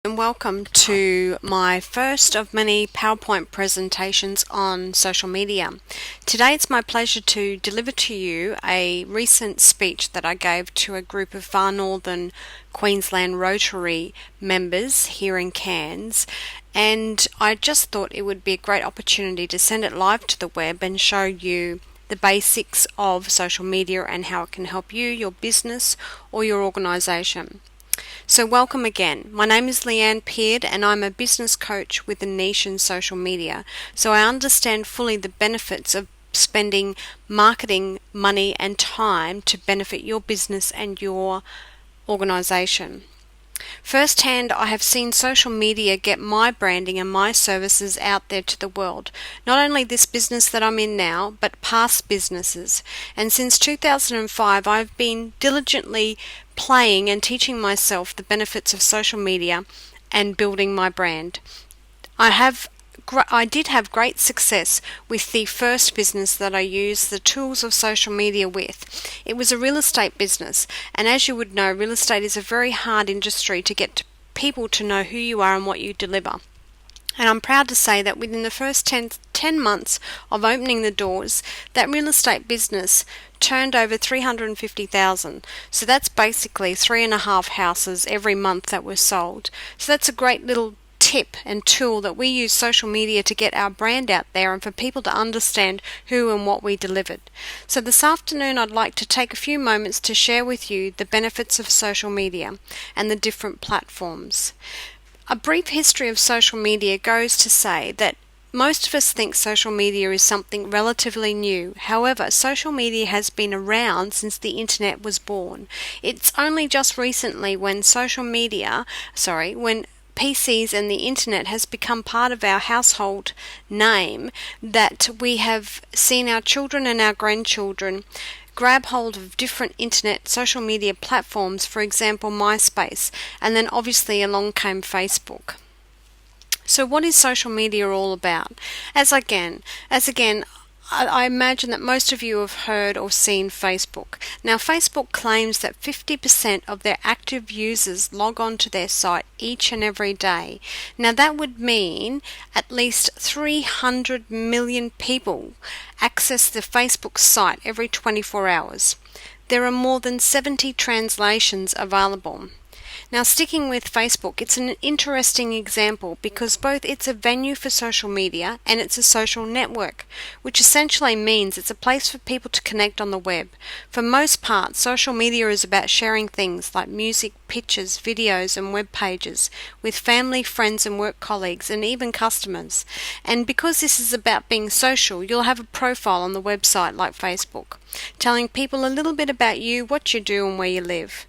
And welcome to my first of many PowerPoint presentations on social media. Today it's my pleasure to deliver to you a recent speech that I gave to a group of Far Northern Queensland Rotary members here in Cairns, and I just thought it would be a great opportunity to send it live to the web and show you the basics of social media and how it can help you, your business or your organisation. So welcome again. My name is Leanne Peard and I'm a business coach with a niche in social media. So I understand fully the benefits of spending marketing money and time to benefit your business and your organisation. Firsthand, I have seen social media get my branding and my services out there to the world. Not only this business that I'm in now, but past businesses. And since 2005, I've been diligently playing and teaching myself the benefits of social media and building my brand. I did have great success with the first business that I used the tools of social media with. It was a real estate business, and as you would know, real estate is a very hard industry to get people to know who you are and what you deliver. And I'm proud to say that within the first 10 months of opening the doors, that real estate business turned over $350,000. So that's basically 3.5 houses every month that were sold. So that's a great little tip and tool that we use social media to get our brand out there and for people to understand who and what we delivered. So this afternoon I'd like to take a few moments to share with you the benefits of social media and the different platforms. A brief history of social media goes to say that most of us think social media is something relatively new. However, social media has been around since the internet was born. It's only just recently when when PCs and the internet has become part of our household name that we have seen our children and our grandchildren grab hold of different internet social media platforms, for example MySpace, and then obviously along came Facebook. So what is social media all about? As again, I imagine that most of you have heard or seen Facebook. Now, Facebook claims that 50% of their active users log on to their site each and every day. Now, that would mean at least 300 million people access the Facebook site every 24 hours. There are more than 70 translations available. Now, sticking with Facebook, it's an interesting example because both it's a venue for social media and it's a social network, which essentially means it's a place for people to connect on the web. For most part, social media is about sharing things like music, pictures, videos and web pages with family, friends and work colleagues and even customers. And because this is about being social, you'll have a profile on the website like Facebook, telling people a little bit about you, what you do and where you live.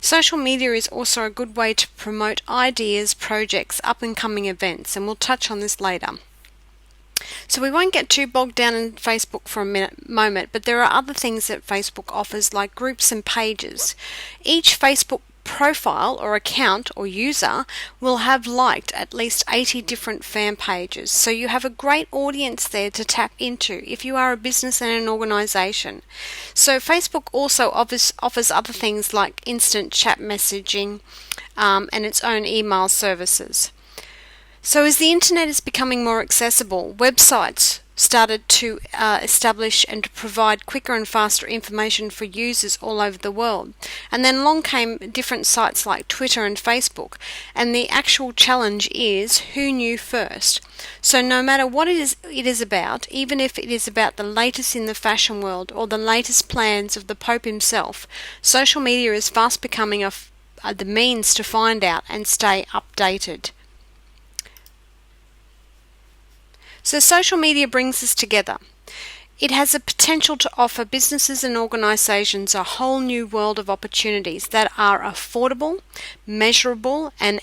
Social media is also a good way to promote ideas, projects, up-and-coming events, and we'll touch on this later. So we won't get too bogged down in Facebook for a moment, but there are other things that Facebook offers like groups and pages. Each Facebook profile or account or user will have liked at least 80 different fan pages, so you have a great audience there to tap into if you are a business and an organization. So Facebook also offers other things like instant chat messaging and its own email services. So as the internet is becoming more accessible, websites started to establish and to provide quicker and faster information for users all over the world. And then along came different sites like Twitter and Facebook, and the actual challenge is who knew first. So no matter what it is about, even if it is about the latest in the fashion world or the latest plans of the Pope himself, social media is fast becoming the means to find out and stay updated. So social media brings us together. It has the potential to offer businesses and organisations a whole new world of opportunities that are affordable, measurable and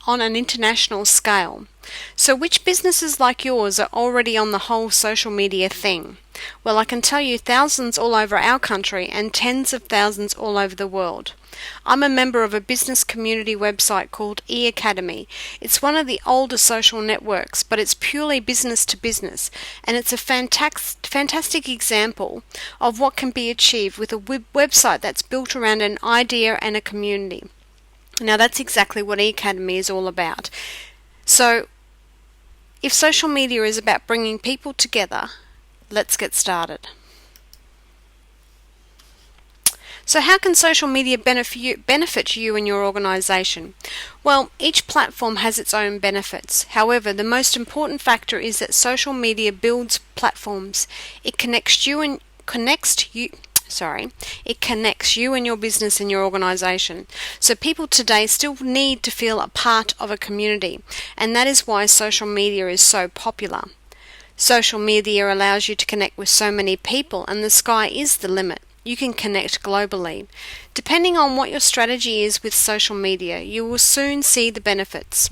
on an international scale. So which businesses like yours are already on the whole social media thing? Well, I can tell you thousands all over our country and tens of thousands all over the world. I'm a member of a business community website called eAcademy. It's one of the older social networks, but it's purely business to business, and it's a fantastic example of what can be achieved with a website that's built around an idea and a community. Now that's exactly what eAcademy is all about. So if social media is about bringing people together, let's get started. So how can social media benefit you and your organisation? Well, each platform has its own benefits. However, the most important factor is that social media builds platforms. It connects you and your business and your organisation. So people today still need to feel a part of a community, and that is why social media is so popular. Social media allows you to connect with so many people, and the sky is the limit. You can connect globally. Depending on what your strategy is with social media, you will soon see the benefits.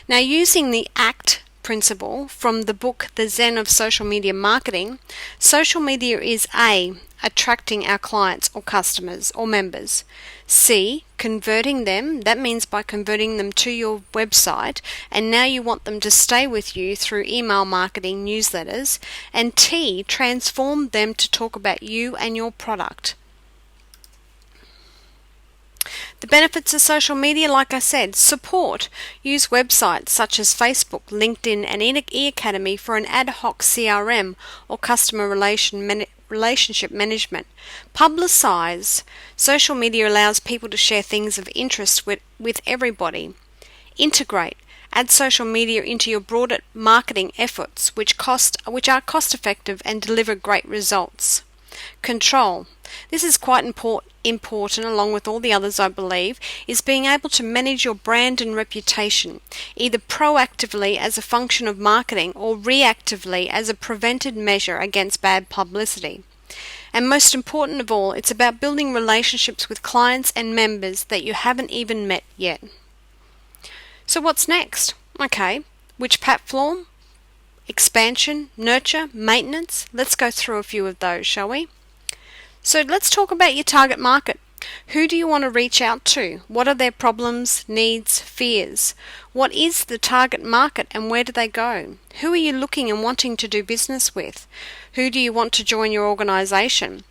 Now, using the ACT principle from the book The Zen of Social Media Marketing, social media is A, attracting our clients or customers or members. C, converting them. That means by converting them to your website, and now you want them to stay with you through email marketing, newsletters. And T, transform them to talk about you and your product. The benefits of social media, like I said, support. Use websites such as Facebook, LinkedIn, and eAcademy for an ad hoc CRM or customer relationship management. Publicize. Social media allows people to share things of interest with everybody. Integrate. Add social media into your broader marketing efforts, which are cost effective and deliver great results. Control. This is quite important, along with all the others, I believe, is being able to manage your brand and reputation, either proactively as a function of marketing or reactively as a preventive measure against bad publicity. And most important of all, it's about building relationships with clients and members that you haven't even met yet. So what's next? Okay, which platform? Expansion, nurture, maintenance? Let's go through a few of those, shall we? So let's talk about your target market. Who do you want to reach out to? What are their problems, needs, fears? What is the target market and where do they go? Who are you looking and wanting to do business with? Who do you want to join your organisation?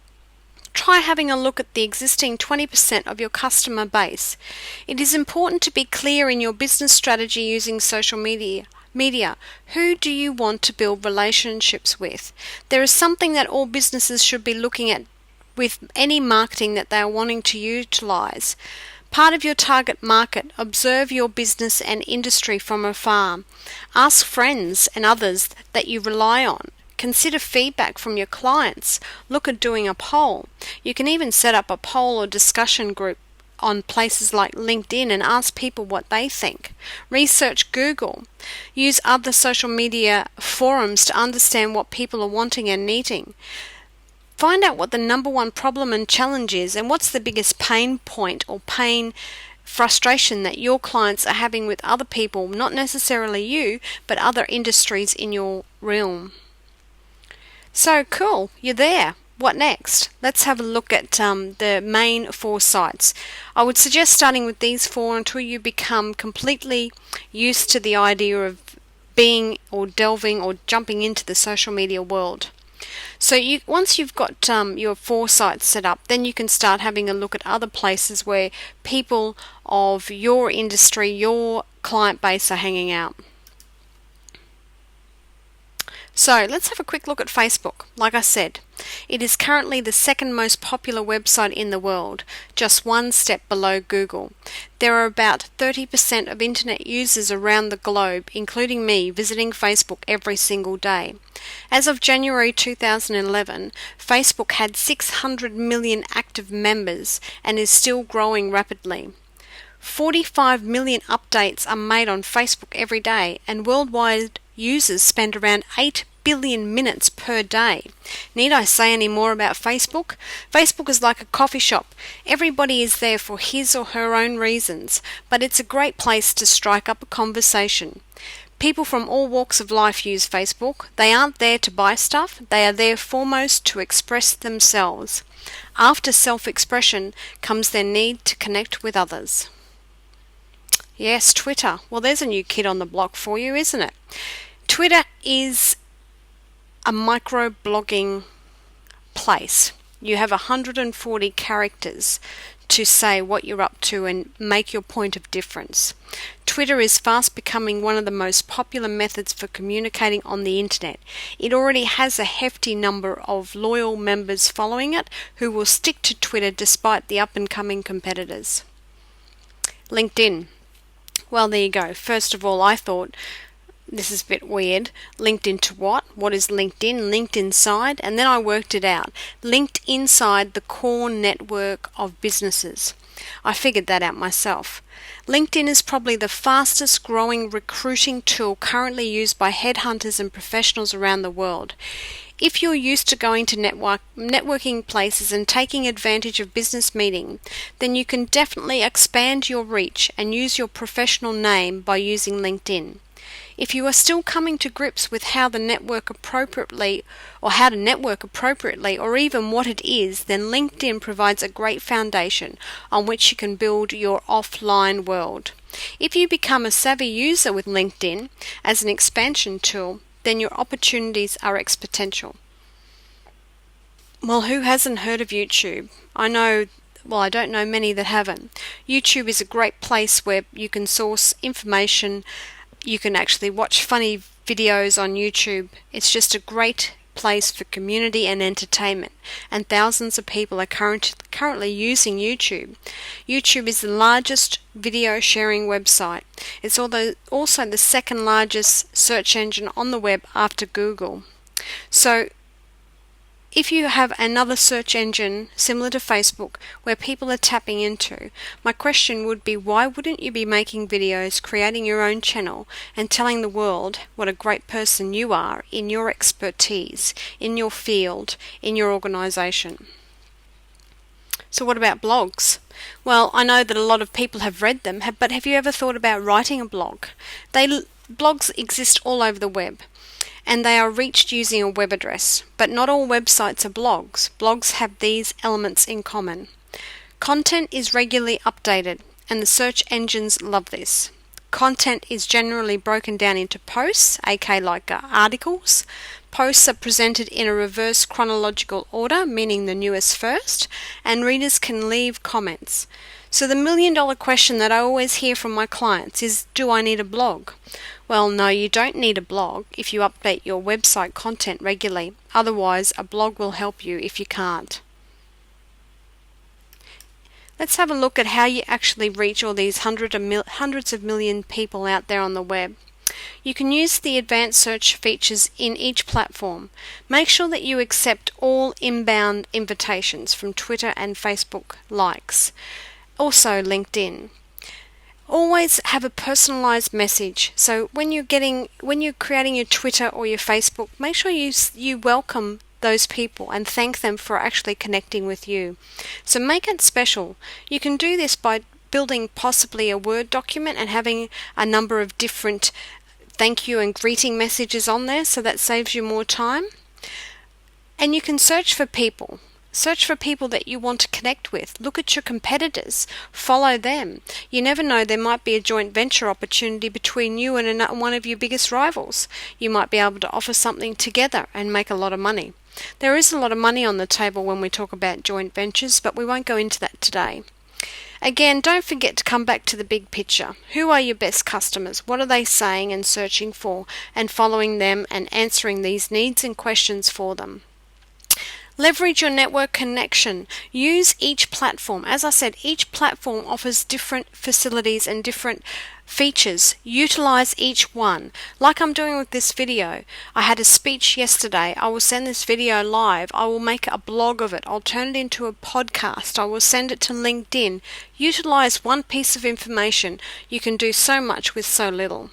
Try having a look at the existing 20% of your customer base. It is important to be clear in your business strategy using social media. Who do you want to build relationships with? There is something that all businesses should be looking at with any marketing that they are wanting to utilize. Part of your target market, observe your business and industry from afar. Ask friends and others that you rely on. Consider feedback from your clients. Look at doing a poll. You can even set up a poll or discussion group on places like LinkedIn and ask people what they think. Research Google. Use other social media forums to understand what people are wanting and needing. Find out what the number one problem and challenge is, and what's the biggest pain point or frustration that your clients are having with other people, not necessarily you, but other industries in your realm. So cool, you're there. What next? Let's have a look at the main 4 sites. I would suggest starting with these 4 until you become completely used to the idea of being or delving or jumping into the social media world. So once you've got your 4 sites set up, then you can start having a look at other places where people of your industry, your client base are hanging out. So let's have a quick look at Facebook. Like I said, it is currently the second most popular website in the world, just one step below Google. There are about 30% of internet users around the globe, including me, visiting Facebook every single day. As of January 2011, Facebook had 600 million active members and is still growing rapidly. 45 million updates are made on Facebook every day, and worldwide users spend around 8 billion minutes per day. Need I say any more about Facebook? Facebook is like a coffee shop. Everybody is there for his or her own reasons, but it's a great place to strike up a conversation. People from all walks of life use Facebook. They aren't there to buy stuff, they are there foremost to express themselves. After self-expression comes their need to connect with others. Yes, Twitter. Well, there's a new kid on the block for you, isn't it? Twitter is a micro-blogging place. You have 140 characters to say what you're up to and make your point of difference. Twitter is fast becoming one of the most popular methods for communicating on the internet. It already has a hefty number of loyal members following it who will stick to Twitter despite the up-and-coming competitors. LinkedIn. Well, there you go. First of all, I thought, this is a bit weird. Linked into what? What is LinkedIn? Linked inside? And then I worked it out. Linked inside the core network of businesses. I figured that out myself. LinkedIn is probably the fastest growing recruiting tool currently used by headhunters and professionals around the world. If you're used to going to networking places and taking advantage of business meeting, then you can definitely expand your reach and use your professional name by using LinkedIn. If you are still coming to grips with how to network appropriately, or even what it is, then LinkedIn provides a great foundation on which you can build your offline world. If you become a savvy user with LinkedIn as an expansion tool, then your opportunities are exponential. Well, who hasn't heard of YouTube? I don't know many that haven't. YouTube is a great place where you can source information. You can actually watch funny videos on YouTube. It's just a great place for community and entertainment, and thousands of people are currently using YouTube. YouTube is the largest video sharing website. It's also the second largest search engine on the web after Google. So if you have another search engine similar to Facebook where people are tapping into, my question would be, why wouldn't you be making videos, creating your own channel, and telling the world what a great person you are in your expertise, in your field, in your organization? So what about blogs? Well, I know that a lot of people have read them, but have you ever thought about writing a blog? Blogs exist all over the web, and they are reached using a web address. But not all websites are blogs. Blogs have these elements in common. Content is regularly updated, and the search engines love this. Content is generally broken down into posts, aka like articles. Posts are presented in a reverse chronological order, meaning the newest first, and readers can leave comments. So the million-dollar question that I always hear from my clients is, do I need a blog? Well, no, you don't need a blog if you update your website content regularly. Otherwise, a blog will help you if you can't. Let's have a look at how you actually reach all these hundreds of million people out there on the web. You can use the advanced search features in each platform. Make sure that you accept all inbound invitations from Twitter and Facebook likes. Also LinkedIn. Always have a personalized message. So when you're creating your Twitter or your Facebook, make sure you welcome those people and thank them for actually connecting with you. So make it special. You can do this by building possibly a Word document and having a number of different thank you and greeting messages on there, so that saves you more time. And you can search for people. Search for people that you want to connect with. Look at your competitors. Follow them. You never know, there might be a joint venture opportunity between you and one of your biggest rivals. You might be able to offer something together and make a lot of money. There is a lot of money on the table when we talk about joint ventures, but we won't go into that today. Again, don't forget to come back to the big picture. Who are your best customers? What are they saying and searching for? And following them and answering these needs and questions for them. Leverage your network connection. Use each platform. As I said, each platform offers different facilities and different features. Utilize each one. Like I'm doing with this video. I had a speech yesterday. I will send this video live. I will make a blog of it. I'll turn it into a podcast. I will send it to LinkedIn. Utilize one piece of information. You can do so much with so little.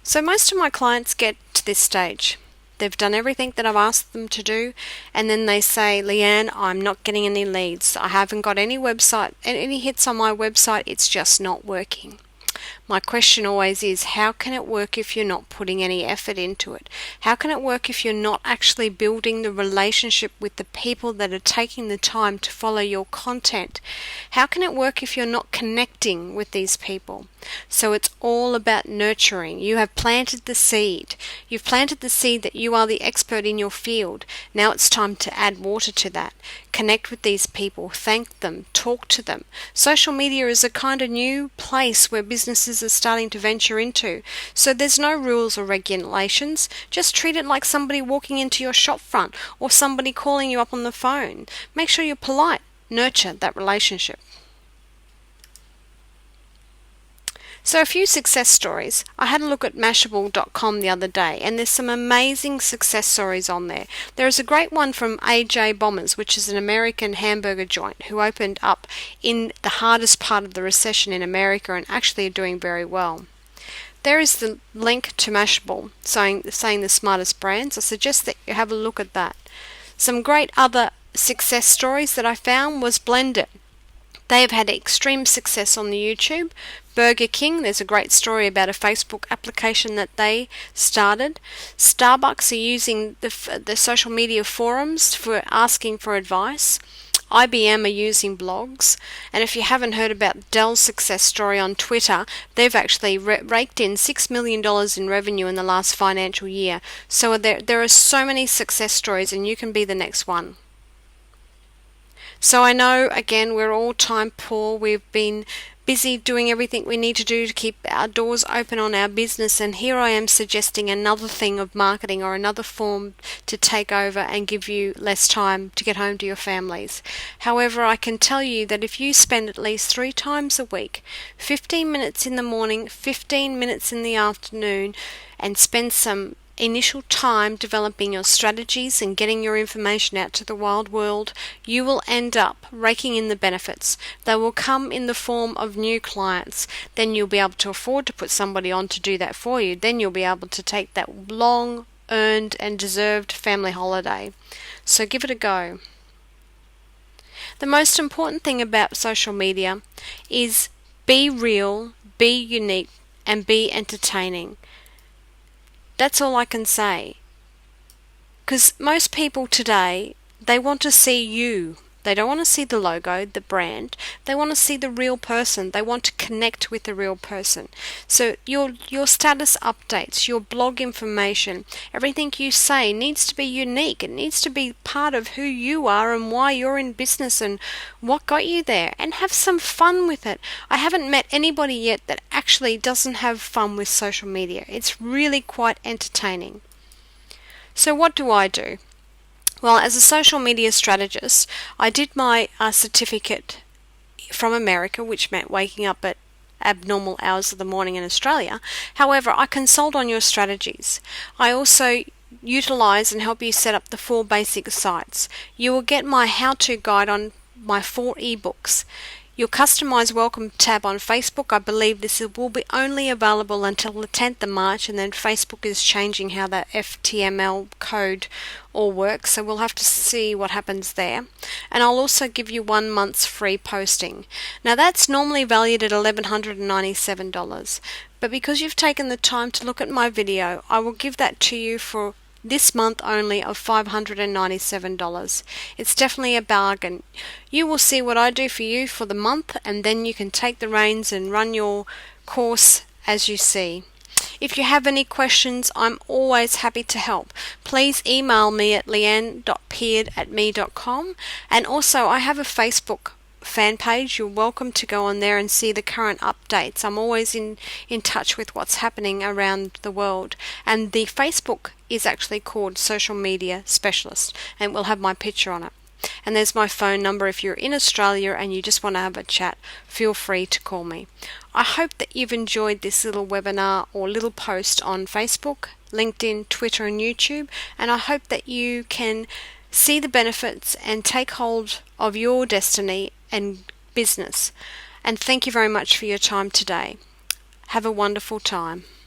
So most of my clients get to this stage. They've done everything that I've asked them to do, and then they say, Leanne, I'm not getting any leads. I haven't got any hits on my website. It's just not working. My question always is, how can it work if you're not putting any effort into it? How can it work if you're not actually building the relationship with the people that are taking the time to follow your content? How can it work if you're not connecting with these people? So it's all about nurturing. You have planted the seed. You've planted the seed that you are the expert in your field. Now it's time to add water to that. Connect with these people, thank them, talk to them. Social media is a kind of new place where businesses are starting to venture into. So there's no rules or regulations. Just treat it like somebody walking into your shop front or somebody calling you up on the phone. Make sure you're polite. Nurture that relationship. So a few success stories. I had a look at Mashable.com the other day, and there's some amazing success stories on there. There is a great one from AJ Bombers, which is an American hamburger joint who opened up in the hardest part of the recession in America and actually are doing very well. There is the link to Mashable, saying the smartest brands. I suggest that you have a look at that. Some great other success stories that I found was Blender. They have had extreme success on the YouTube. Burger King, there's a great story about a Facebook application that they started. Starbucks are using the social media forums for asking for advice. IBM are using blogs. And if you haven't heard about Dell's success story on Twitter, they've actually raked in $6 million in revenue in the last financial year. So there are so many success stories, and you can be the next one. So I know, again, we're all time poor. We've been busy doing everything we need to do to keep our doors open on our business, and here I am suggesting another thing of marketing or another form to take over and give you less time to get home to your families. However, I can tell you that if you spend at least 3 times a week, 15 minutes in the morning, 15 minutes in the afternoon, and spend some initial time developing your strategies and getting your information out to the wild world, you will end up raking in the benefits. They will come in the form of new clients. Then you'll be able to afford to put somebody on to do that for you. Then you'll be able to take that long earned and deserved family holiday. So give it a go. The most important thing about social media is be real, be unique, and be entertaining. That's all I can say. Because most people today, they want to see you. They don't want to see the logo, the brand. They want to see the real person. They want to connect with the real person. So your status updates, your blog information, everything you say needs to be unique. It needs to be part of who you are and why you're in business and what got you there. And have some fun with it. I haven't met anybody yet that actually doesn't have fun with social media. It's really quite entertaining. So what do I do? Well, as a social media strategist, I did my certificate from America, which meant waking up at abnormal hours of the morning in Australia. However, I consult on your strategies. I also utilize and help you set up the 4 basic sites. You will get my how-to guide on my 4 ebooks. Your customized welcome tab on Facebook, I believe this will be only available until the 10th of March, and then Facebook is changing how that HTML code all works, so we'll have to see what happens there. And I'll also give you 1 month's free posting. Now that's normally valued at $1,197, but because you've taken the time to look at my video, I will give that to you for this month only of $597. It's definitely a bargain. You will see what I do for you for the month, and then you can take the reins and run your course as you see. If you have any questions, I'm always happy to help. Please email me at leanne.peard@me.com, and also I have a Facebook fan page. You're welcome to go on there and see the current updates. I'm always in touch with what's happening around the world, and the Facebook is actually called Social Media Specialist, and will have my picture on it. And there's my phone number. If you're in Australia and you just want to have a chat, feel free to call me. I hope that you've enjoyed this little webinar or little post on Facebook, LinkedIn, Twitter and YouTube, and I hope that you can see the benefits and take hold of your destiny and business. And thank you very much for your time today. Have a wonderful time.